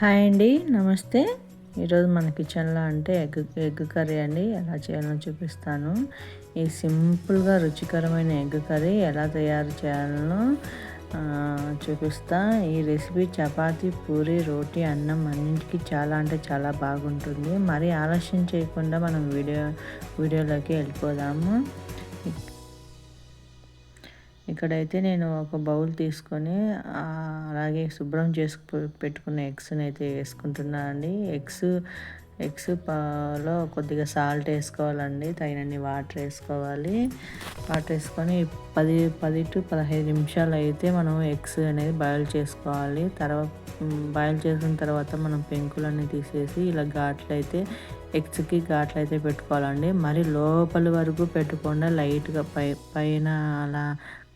Hi అండి, నమస్తే. ఈరోజు మన కిచెన్లో అంటే ఎగ్ కర్రీ అండి ఎలా చేయాలో చూపిస్తాను. ఈ సింపుల్గా రుచికరమైన ఎగ్ కర్రీ ఎలా తయారు చేయాలో చూపిస్తా. ఈ రెసిపీ చపాతీ, పూరి, రోటీ, అన్నం అన్నింటికి చాలా అంటే చాలా బాగుంటుంది. మరి ఆలస్యం చేయకుండా మనం వీడియోలోకి వెళ్ళిపోదాము. ఇక్కడైతే నేను ఒక బౌల్ తీసుకొని అలాగే శుభ్రం పెట్టుకున్న ఎగ్స్ని అయితే వేసుకుంటున్నానండి. ఎగ్స్లో కొద్దిగా సాల్ట్ వేసుకోవాలండి, తగినన్ని వాటర్ వేసుకోవాలి. వాటర్ వేసుకొని 10 to 15 నిమిషాలు అయితే మనం ఎగ్స్ అనేది బాయిల్ చేసుకోవాలి. బాయిల్ చేసిన తర్వాత మనం పెంకులన్నీ తీసేసి ఇలా ఎగ్స్కి ఘాట్లు అయితే పెట్టుకోవాలండి. మరి లోపలి వరకు పెట్టకుండా లైట్గా పైన అలా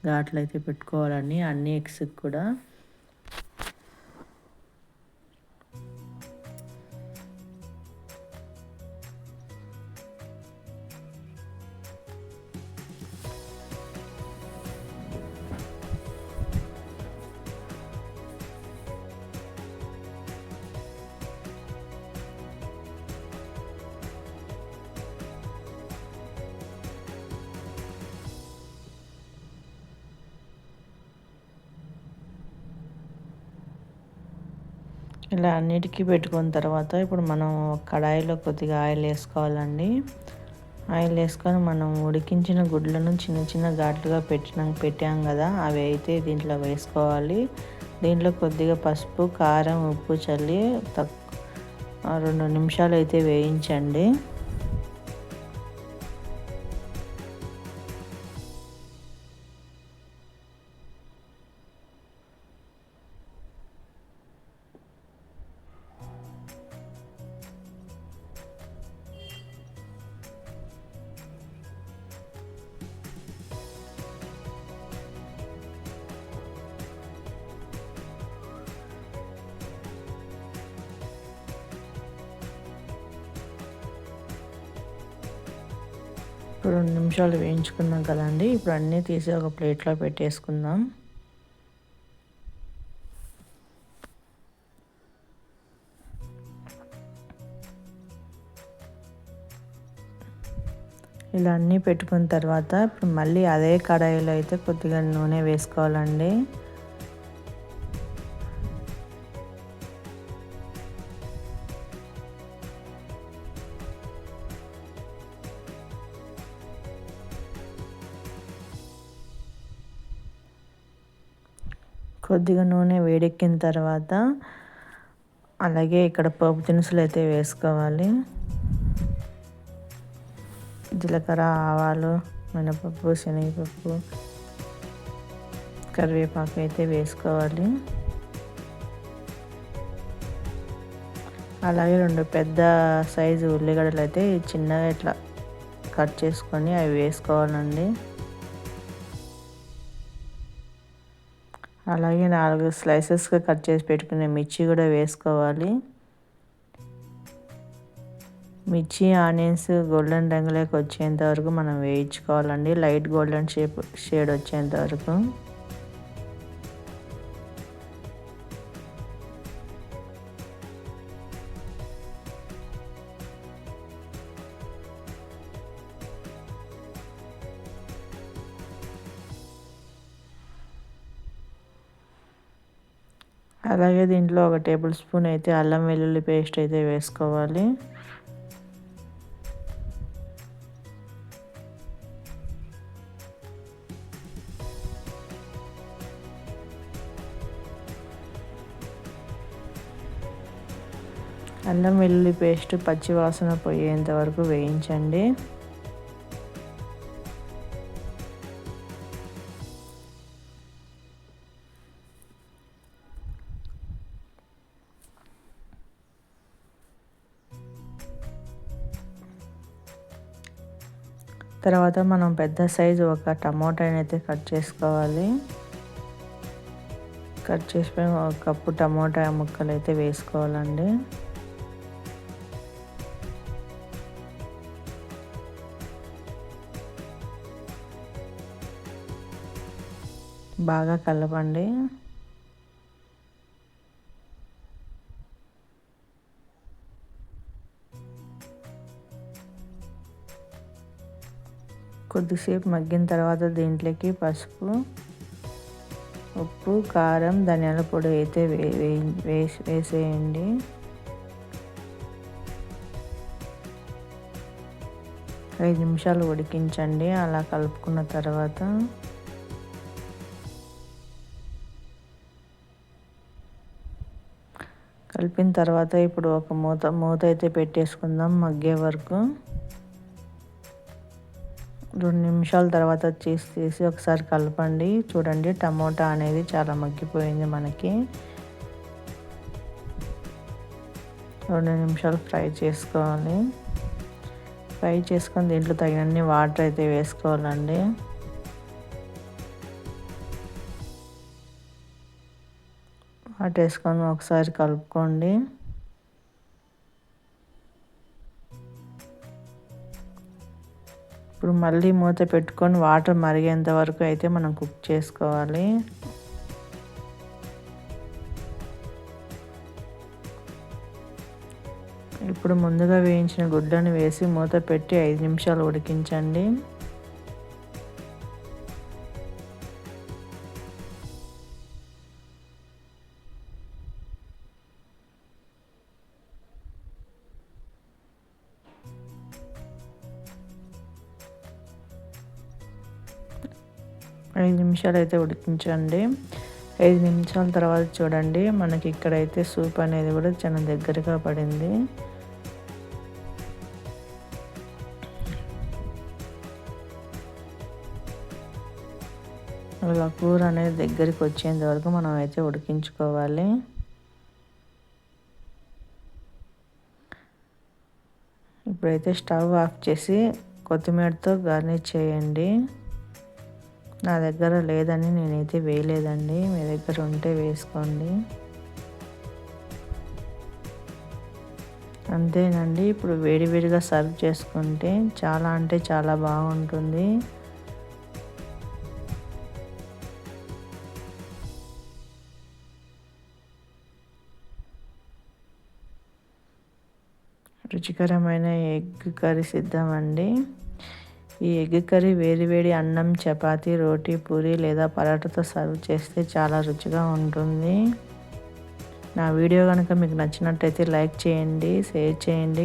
ఘాట్లు అయితే పెట్టుకోవాలండి అన్ని ఎగ్స్కి కూడా. ఇలా అన్నిటికీ పెట్టుకున్న తర్వాత ఇప్పుడు మనం కడాయిలో కొద్దిగా ఆయిల్ వేసుకోవాలండి. ఆయిల్ వేసుకొని మనం ఉడికించిన గుడ్లను చిన్న చిన్న ఘాట్లుగా పెట్టాం కదా, అవి అయితే దీంట్లో వేసుకోవాలి. దీంట్లో కొద్దిగా పసుపు, కారం, ఉప్పు చల్లి 2 నిమిషాలు అయితే వేయించండి. ఇప్పుడు 2 నిమిషాలు వేయించుకున్నాం కదండి. ఇప్పుడు అన్నీ తీసి ఒక ప్లేట్లో పెట్టేసుకుందాం. ఇలా అన్నీ పెట్టుకున్న తర్వాత ఇప్పుడు మళ్ళీ అదే కడాయిలో అయితే కొద్దిగా నూనె వేసుకోవాలండి. కొద్దిగా నూనె వేడెక్కిన తర్వాత అలాగే ఇక్కడ పోపు దినుసులు అయితే వేసుకోవాలి. జీలకర్ర, ఆవాలు, మినపప్పు, శనగపప్పు, కరివేపాకు అయితే వేసుకోవాలి. అలాగే 2 పెద్ద సైజు ఉల్లిగడ్డలు అయితే చిన్నగా ఇట్లా కట్ చేసుకొని అవి వేసుకోవాలండి. అలాగే 4 స్లైసెస్గా కట్ చేసి పెట్టుకునే మిర్చి కూడా వేసుకోవాలి. మిర్చి, ఆనియన్స్ గోల్డెన్ రంగులోకి వచ్చేంత వరకు మనం వేయించుకోవాలండి, లైట్ గోల్డెన్ షేడ్ వచ్చేంత వరకు. అలాగే దీంట్లో 1 టేబుల్ స్పూన్ అయితే అల్లం వెల్లుల్లి పేస్ట్ అయితే వేసుకోవాలి. అల్లం వెల్లుల్లి పేస్ట్ పచ్చి వాసన పోయేంత వరకు వేయించండి. తర్వాత మనం పెద్ద సైజు ఒక టమోటాని అయితే కట్ చేసుకోవాలి. కట్ చేసుకొని 1 కప్పు టమోటా ముక్కలు అయితే వేసుకోవాలండి. బాగా కలపండి. కొద్దిసేపు మగ్గిన తర్వాత దీంట్లోకి పసుపు, ఉప్పు, కారం, ధనియాల పొడి అయితే వేసేయండి. ఐదు నిమిషాలు ఉడికించండి. అలా కలుపుకున్న తర్వాత కలిపిన తర్వాత ఇప్పుడు ఒక మూత అయితే పెట్టేసుకుందాం మగ్గే వరకు. 2 నిమిషాల తర్వాత తీసి ఒకసారి కలపండి. చూడండి టమోటా అనేది చాలా మగ్గిపోయింది మనకి. 2 నిమిషాలు ఫ్రై చేసుకోవాలి. ఫ్రై చేసుకొని దీంట్లో తగినన్ని వాటర్ అయితే వేసుకోవాలండి. వాటర్ వేసుకొని ఒకసారి కలుపుకోండి. ఇప్పుడు మళ్ళీ మూత పెట్టుకొని వాటర్ మరిగేంత వరకు అయితే మనం కుక్ చేసుకోవాలి. ఇప్పుడు ముందుగా వేయించిన గుడ్లను వేసి మూత పెట్టి 5 నిమిషాలు ఉడికించండి. ఐదు నిమిషాలు అయితే ఉడికించండి. 5 నిమిషాల తర్వాత చూడండి మనకి ఇక్కడైతే సూప్ అనేది కూడా చాలా దగ్గరగా పడింది. అలా కూర అనేది దగ్గరికి వచ్చేంత వరకు మనం అయితే ఉడికించుకోవాలి. ఇప్పుడైతే స్టవ్ ఆఫ్ చేసి కొత్తిమీరతో గార్నిష్ చేయండి. నా దగ్గర లేదని నేనైతే వేయలేదండి. మీ దగ్గర ఉంటే వేసుకోండి. అంతేనండి. ఇప్పుడు వేడివేడిగా సర్వ్ చేసుకుంటే చాలా అంటే చాలా బాగుంటుంది. రుచికరమైన ఎగ్ కర్రీ సిద్ధమండి. ఈ ఎగ్ కర్రీ వేడి అన్నం, చపాతీ, రోటీ, పూరి లేదా పరాటాతో సర్వ్ చేస్తే చాలా రుచిగా ఉంటుంది. నా వీడియో కనుక మీకు నచ్చినట్టయితే లైక్ చేయండి, షేర్ చేయండి,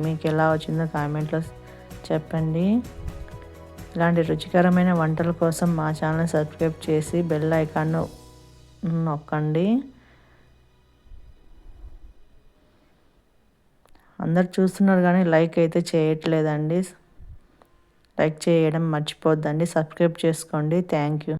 మీకు ఎలా వచ్చిందో కామెంట్లో చెప్పండి. ఇలాంటి రుచికరమైన వంటల కోసం మా ఛానల్ సబ్స్క్రైబ్ చేసి బెల్ ఐకాన్ నొక్కండి. అందరు చూస్తున్నారు కానీ లైక్ అయితే చేయట్లేదండి. లైక్ చేయడం మర్చిపోద్దండి. సబ్స్క్రైబ్ చేసుకోండి. Thank you.